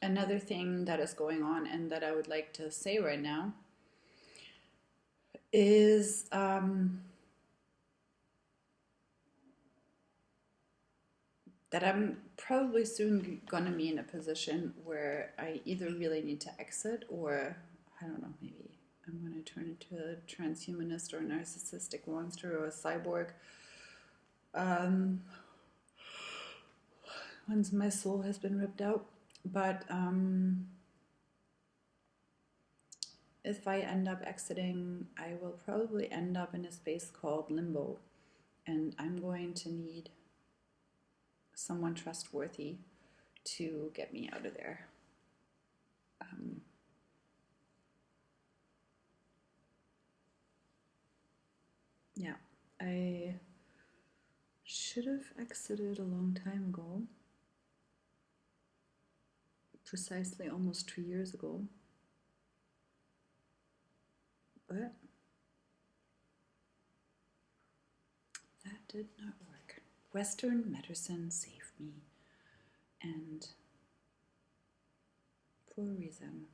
Another thing that is going on and that I would like to say right now is that I'm probably soon going to be in a position where I either really need to exit, or I don't know, maybe I'm going to turn into a transhumanist or a narcissistic monster or a cyborg. Um, Once my soul has been ripped out. But if I end up exiting, I will probably end up in a space called limbo. And I'm going to need someone trustworthy to get me out of there. Yeah, I should have exited a long time ago, precisely almost 2 years ago, but that did not work. Western medicine saved me, and for a reason.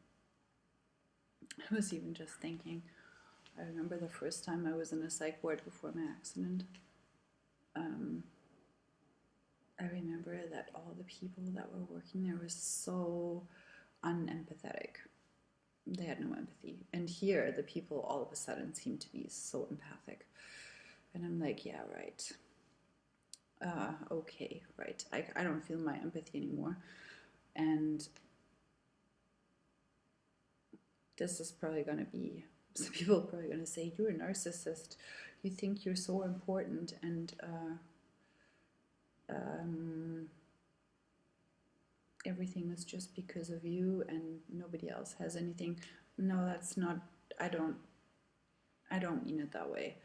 I was even just thinking, I remember the first time I was in a psych ward before my accident. I remember that all the people that were working there were so unempathetic. They had no empathy. And here, the people all of a sudden seem to be so empathic. And I'm like, yeah, right. Okay, right. I don't feel my empathy anymore. And this is probably going to be, some people are probably going to say, you're a narcissist. You think you're so important, and everything is just because of you and nobody else has anything. No, that's not, I don't mean it that way.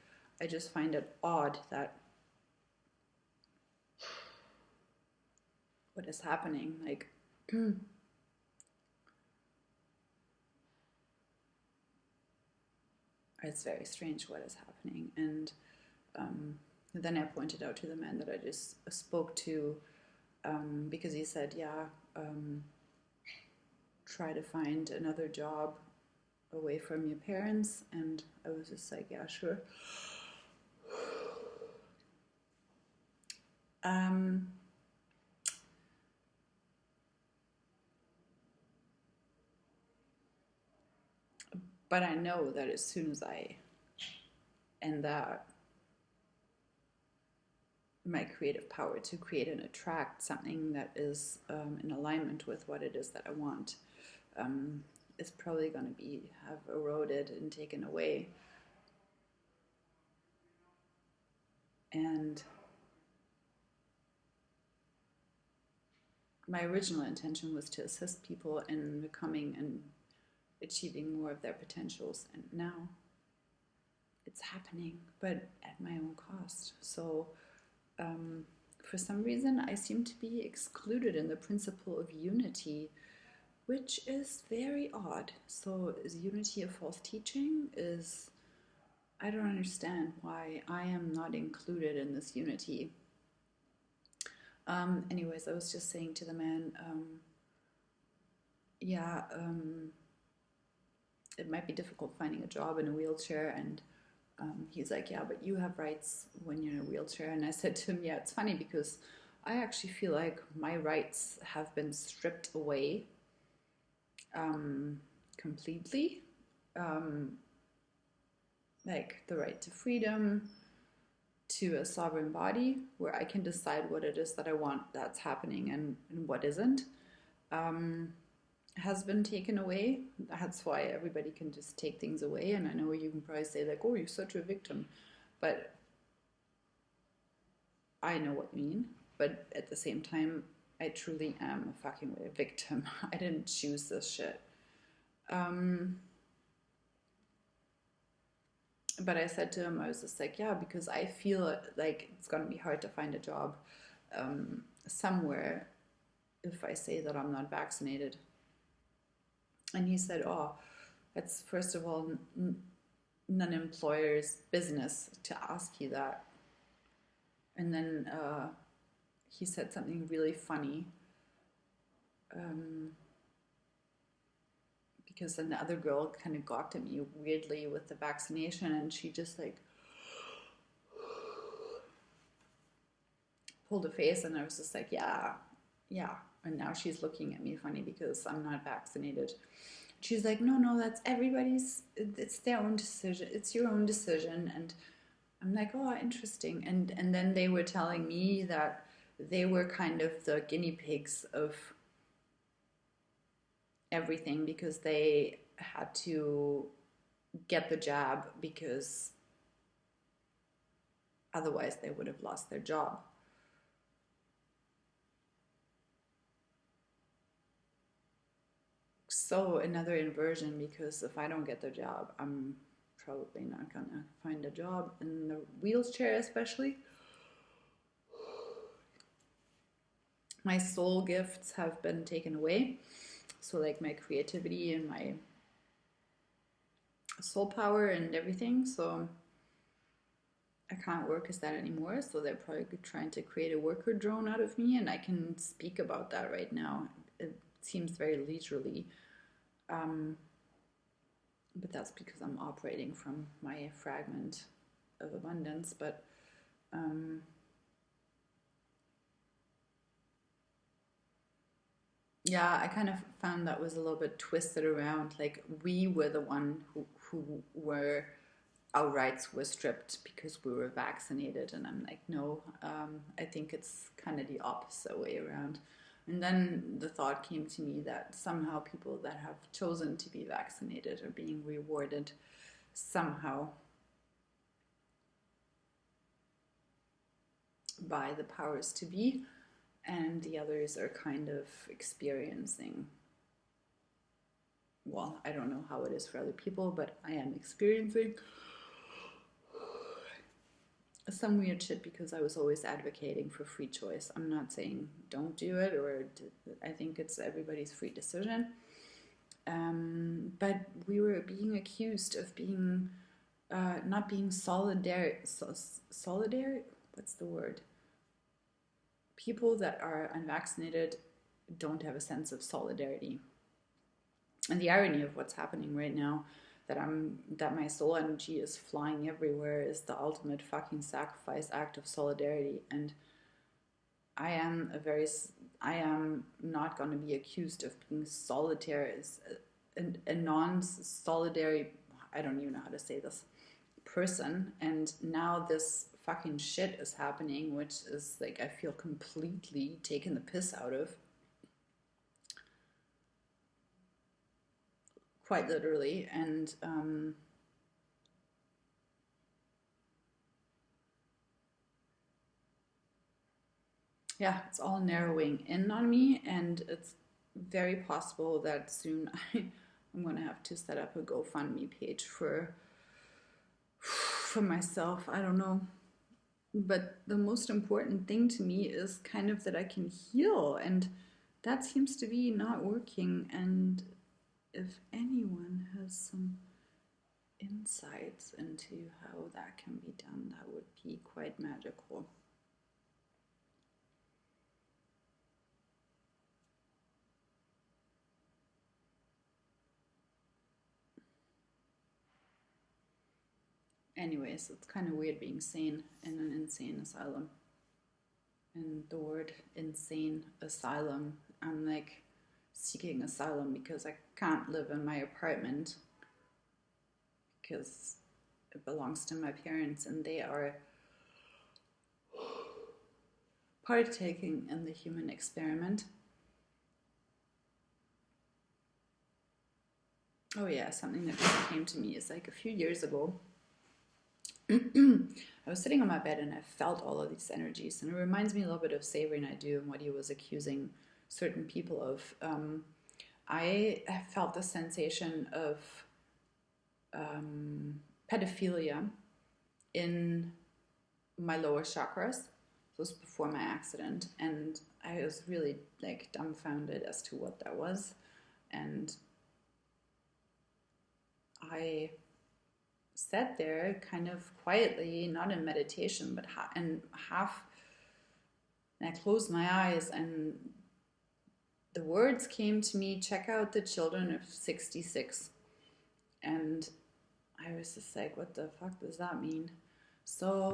I just find it odd that what is happening, like it's very strange what is happening. And then I pointed out to the man that I just spoke to, because he said, yeah, try to find another job away from your parents. And I was just like, yeah, sure. But I know that as soon as I end that, my creative power to create and attract something that is in alignment with what it is that I want is probably going to have eroded and taken away. And my original intention was to assist people in becoming and achieving more of their potentials, and now it's happening, but at my own cost. So for some reason I seem to be excluded in the principle of unity, which is very odd. So is unity a false teaching? I don't understand why I am not included in this unity. Anyways, I was just saying to the man, yeah, it might be difficult finding a job in a wheelchair. And he's like, yeah, but you have rights when you're in a wheelchair. And I said to him, yeah, it's funny because I actually feel like my rights have been stripped away completely. Like the right to freedom, to a sovereign body where I can decide what it is that I want that's happening, and what isn't, has been taken away. That's why everybody can just take things away. And I know you can probably say, like, oh, you're such a victim. But I know what you mean. But at the same time, I truly am a fucking victim. I didn't choose this shit. But I said to him, I was just like, yeah, because I feel like it's going to be hard to find a job somewhere if I say that I'm not vaccinated. And he said, oh, that's first of all none employer's business to ask you that. And then he said something really funny. because then the other girl kind of gawked at me weirdly with the vaccination, and she just like pulled a face, and I was just like, yeah, yeah. And now she's looking at me funny because I'm not vaccinated. She's like, no, that's everybody's, it's their own decision. It's your own decision. And I'm like, oh, interesting. And then they were telling me that they were kind of the guinea pigs of everything because they had to get the jab because otherwise they would have lost their job. So another inversion, because if I don't get the job, I'm probably not gonna find a job in the wheelchair, especially. My soul gifts have been taken away, so like my creativity and my soul power and everything, so I can't work as that anymore. So they're probably trying to create a worker drone out of me, and I can speak about that right now. It seems very leisurely, but that's because I'm operating from my fragment of abundance. But yeah, I kind of found that was a little bit twisted around. Like we were the one who were, our rights were stripped because we were vaccinated, and I'm like, no, I think it's kind of the opposite way around. And then the thought came to me that somehow people that have chosen to be vaccinated are being rewarded somehow by the powers to be, and the others are kind of experiencing, well, I don't know how it is for other people, but I am experiencing some weird shit because I was always advocating for free choice. I'm not saying don't do it, or I think it's everybody's free decision. But we were being accused of being not being solidary. Solidary? What's the word? People that are unvaccinated don't have a sense of solidarity. And the irony of what's happening right now, that my soul energy is flying everywhere, is the ultimate fucking sacrifice act of solidarity. And I am not going to be accused of being solitary, a non-solidary, I don't even know how to say this, person. And now this fucking shit is happening, which is like, I feel completely taken the piss out of. Quite literally. And yeah, it's all narrowing in on me, and it's very possible that soon I'm going to have to set up a GoFundMe page for myself. I don't know. But the most important thing to me is kind of that I can heal, and that seems to be not working. And if anyone has some insights into how that can be done, that would be quite magical. Anyways, it's kind of weird being sane in an insane asylum. And the word insane asylum, I'm like seeking asylum because I can't live in my apartment because it belongs to my parents and they are partaking in the human experiment. Oh yeah, something that just came to me is like a few years ago, I was sitting on my bed and I felt all of these energies, and it reminds me a little bit of Savory Naidoo and what he was accusing certain people of. I felt the sensation of pedophilia in my lower chakras. This was before my accident, and I was really like dumbfounded as to what that was. And I sat there kind of quietly, not in meditation, but and I closed my eyes, and the words came to me, check out the children of 66. And I was just like, what the fuck does that mean? So